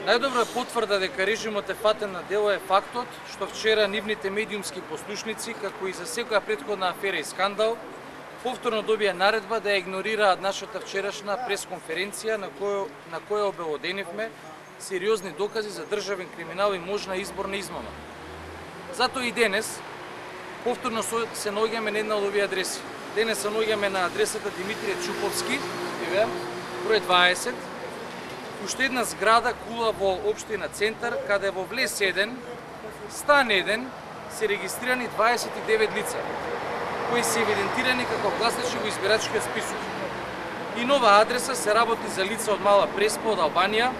Најдобра потврда дека режимот е фатен на дело е фактот што вчера нивните медиумски послушници, како и за секоја претходна афера и скандал, повторно добија наредба да ја игнорираат нашата вчерашна пресконференција на која обелоденивме сериозни докази за државен криминал и можна изборна измама. Затоа и денес повторно се наоѓаме на една од овие адреси. Денес се наоѓаме на адресата Димитрije Чуповски, број 20, уште една зграда кула во општина Центар, каде во влез 1, стан 1 се регистрирани 29 лица, кои се евидентирани како гласачи во избирачкиот список. И нова адреса се работи за лица од Мала Преспа од Албанија,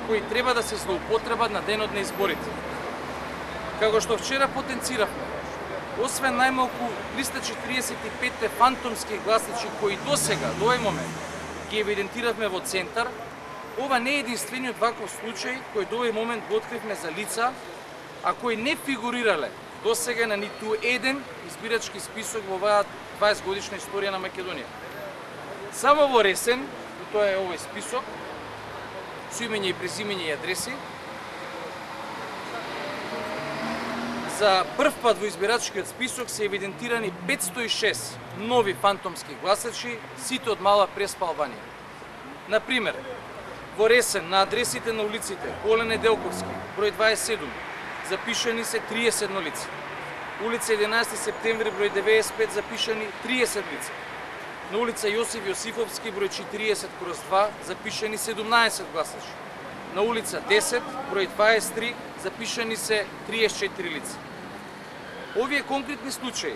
кои треба да се злоупотребат на денот на изборите. Како што вчера потенциравме, освен најмалку 345 фантомски гласачи кои досега, до овој момент, ги евидентиравме во Центар, ова не е единствениот ваков случај кој до овој момент го откривме за лица, а кои не фигурирале досега на ниту еден избирачки список во оваа 20 годишна историја на Македонија. Само во Ресен, тоа е овој список, со имење и презимење и адреси, за прв пат во избирачкиот список се евидентирани 506 нови фантомски гласачи, сите од Мала Преспа, Албанија. Например, во Ресен на адресите на улиците Олен Неделковски, број 27, запишани се 31 лица. Улица 11 септември, број 95, запишани 30 лица. На улица Јосиф Јосифовски, број 40/2, запишани 17 гласачи. На улица 10, број 23, запишани се 34 лица. Овие конкретни случаи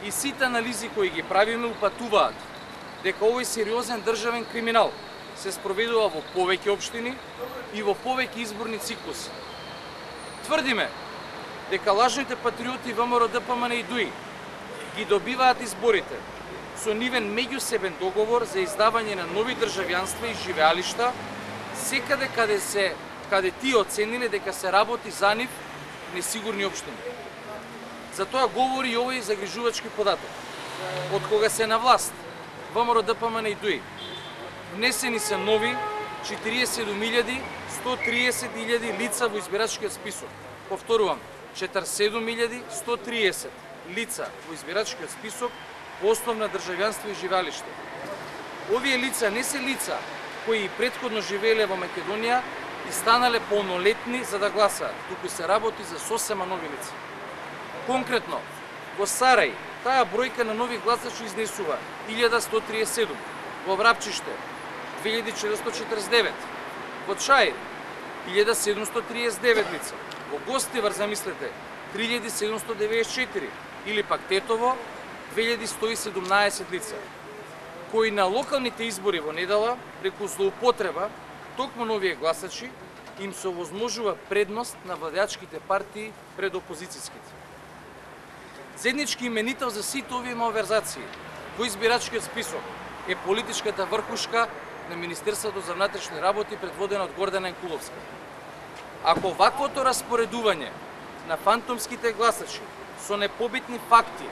и сите анализи кои ги правиме упатуваат дека овој сериозен државен криминал се спроведува во повеќе општини и во повеќе изборни циклуси. Тврдиме дека лажните патриоти ВМРО ДПМН и ДУИ ги добиваат изборите со нивен меѓусебен договор за издавање на нови државјанства и живеалишта секаде каде тие оцениле дека се работи за нив несигурни општини. За тоа говори и овој загрижувачки податок. Од кога се на власт ВМРО ДПМН и ДУИ, внесени се нови 47.130.000 лица во избирачкиот список. Повторувам, 47.130 лица во избирачкиот список по основна државјанство и живеалиште. Овие лица не се лица кои претходно живееле во Македонија и станале полнолетни за да гласаат, туку се работи за сосема нови лица. Конкретно, во Сарај, таа бројка на нови гласачи изнесува 1137, во Врапчиште 2449, во Чаир 1739 лица, во Гостивар, замислете, 3794, или пак Тетово 2117 лица, кои на локалните избори во недела, преку злоупотреба, токму на овие гласачи, им се овозможува предност на владеачките партии пред опозицијските. Заеднички именител за сите овие малверзации во избирачкиот список е политичката врхушка на Министерството за внатрешни работи предводена од Гордана Јанкуловска. Ако ваквото распоредување на фантомските гласачи со непобитни факти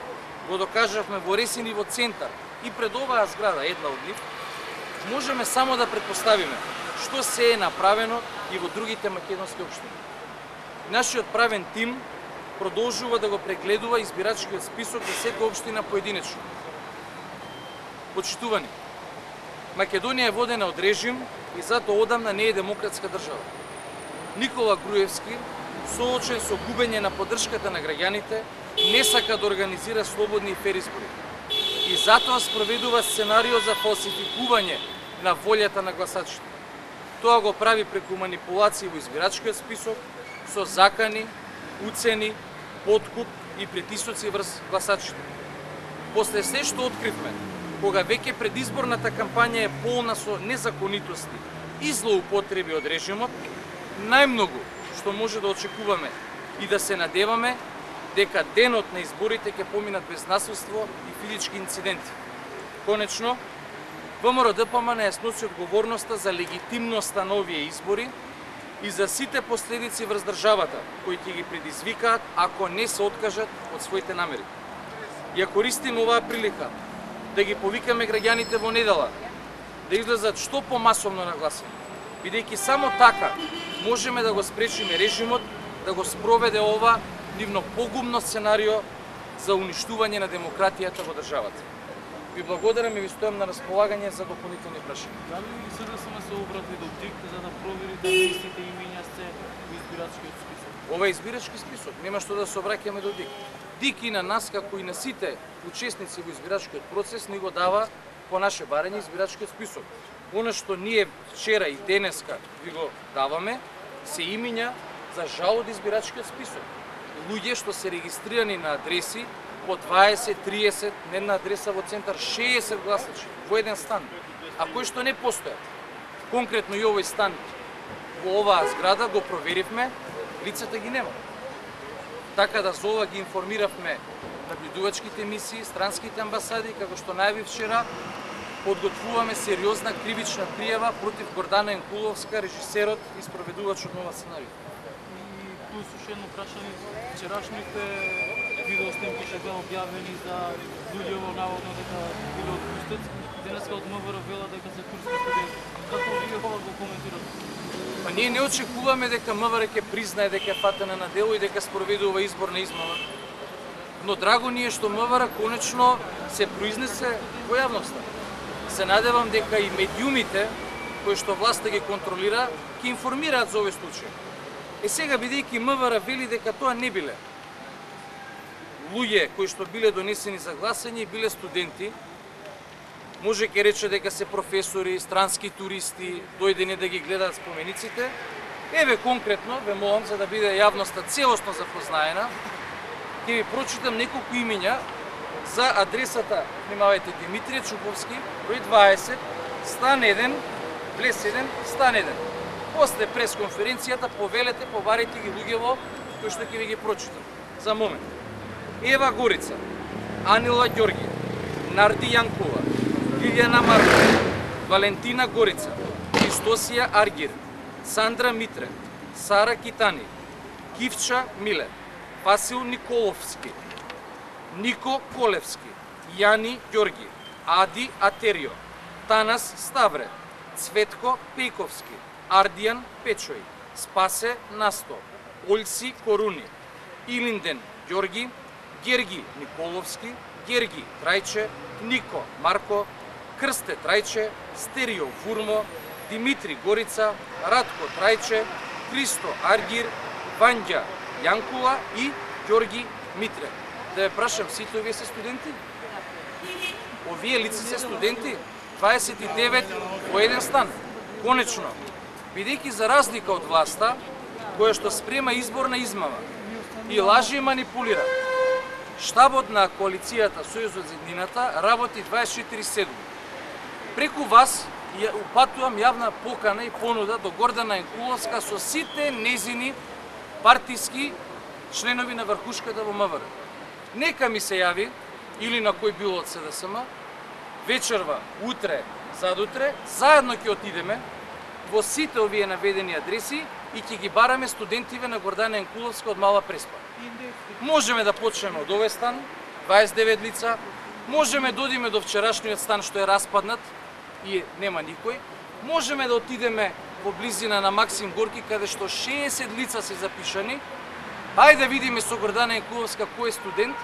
го докажавме во Ресен и во Центар и пред оваа зграда, една од нив, можеме само да претпоставиме што се е направено и во другите македонски општини. Нашиот правен тим продолжува да го прегледува избирачкиот список за секоја општина поединечно. Почитувани, Македонија е водена од режим и затоа одамна не е демократска држава. Никола Груевски, соочен со губење на поддршката на граѓаните, не сака да организира слободни и фер избори. И затоа спроведува сценарио за фалсификување на волјата на гласачите. Тоа го прави преку манипулации во избирачкиот список, со закани, уцени, подкуп и притисоци врз гласачите. После се што откривме, кога веќе предизборната кампања е полна со незаконитости и злоупотреби од режимот, најмногу што може да очекуваме и да се надеваме дека денот на изборите ќе поминат без насилство и физички инциденти. Конечно, ВМРО ДПМН ја сноси одговорноста за легитимноста на овие избори и за сите последици врз државата кои ќе ги предизвикаат ако не се откажат од своите намери. Ја користиме оваа прилика да ги повикаме граѓаните во недела да излезат што помасовно на гласање, бидејќи само така можеме да го спречиме режимот да го спроведе ова нивно погубно сценарио за уништување на демократијата во државата. Ви благодарам и ви стојам на располагање за дополнителни прашања. Дали СДСМ се обрати до ДИК за да провери дали истите имиња се во избирачкиот список? Ова е избирачки список, нема што да се обраќаме до ДИК. ДИК и на нас, како и на сите учесници во избирачкиот процес, ни го дава по наше барање избирачкиот список. Она што ние вчера и денеска ви го даваме, се имиња за жал од избирачкиот список. Луѓе што се регистрирани на адреси по 20, 30, на една адреса во центар 60 гласачи во еден стан, а кои што не постојат. Конкретно и овој стан во оваа зграда го проверивме, лицата ги нема. Така да за ова ги информиравме наблюдувачките мисии, странските амбасади, како што најави вчера, подготвуваме сериозна кривична пријава против Гордана Енкуловска, режисерот и спроведувач од Нова сценарија. И плюс уште едно прашање, вчерашните видеоснимки што беа објавени за луѓето наводно дека биле од Кустец, денеска од МВР вела дека се турски студенти. Како вие ова го коментирате? Па ние не очекуваме дека МВР ќе признае дека е фатена на дело и дека спроведува избор на измама. Но драго ни е што МВР конечно се произнесе во јавноста. Се надевам дека и медиумите кои што власта ги контролира ќе информираат за овој случај. Сега бидејќи МВР вели дека тоа не биле луѓе кои што биле донесени за гласање и биле студенти, може ќе рече дека се професори, странски туристи, дојдени да ги гледаат спомениците. Еве конкретно, ве молам, за да биде јавноста целосно запознаена, ќе ви прочитам неколку имиња за адресата, внимавајте, Димитрije Чуповски, број 20, стан 1, влез 1, стан 1. После пресконференцијата повелете, побарите ги луѓево кои што ќе ви ги прочитам. За момент. Ева Горица, Анила Ѓорги, Нарди Јанкова, Лилјана Маркова, Валентина Горица, Христосија Аргир, Сандра Митре, Сара Китани, Кивча Миле, Васил Николовски, Нико Колевски, Јани Ѓорги, Ади Атерио, Танас Ставре, Цветко Пејковски, Ардијан Печој, Спасе Насто, Ольси Коруни, Илинден Ѓорги, Герги Николовски, Герги Трајче, Нико Марко, Крсте Трајче, Стерио Фурмо, Димитри Горица, Радко Трајче, Христо Аргир, Вања Јанкула и Ѓорги Митре. Да ја прашам, сите овие се студенти? Овие лица се студенти? 29 во еден стан. Конечно, бидејќи за разлика од власта, која што спрема избор на измама и лажи и манипулира, штабот на коалицијата Сојузот за еднината работи 24/7. Преку вас ја упатувам јавна покана и понуда до Гордана Енкуловска со сите незини партиски членови на врхушката во МВР. Нека ми се јави, или на кој било од СДСМ, вечерва, утре, задутре, заедно ќе отидеме во сите овие наведени адреси и ќе ги бараме студентиве на Гордана Енкуловска од Мала Преспа. Можеме да почнеме од овој стан, 29 лица, можеме да одиме до вчерашниот стан што е распаднат и нема никој, можеме да отидеме во близина на Максим Горки каде што 60 лица се запишани. Ајде да видиме со Гордана Енкуловска кој е студент,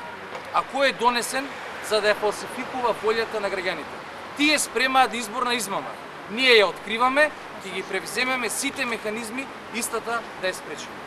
а кој е донесен за да ја фалсификува волјата на граѓаните. Тие спремаат избор на измама. Ние ја откриваме, ќе ги превземеме сите механизми истата да ја спречиме.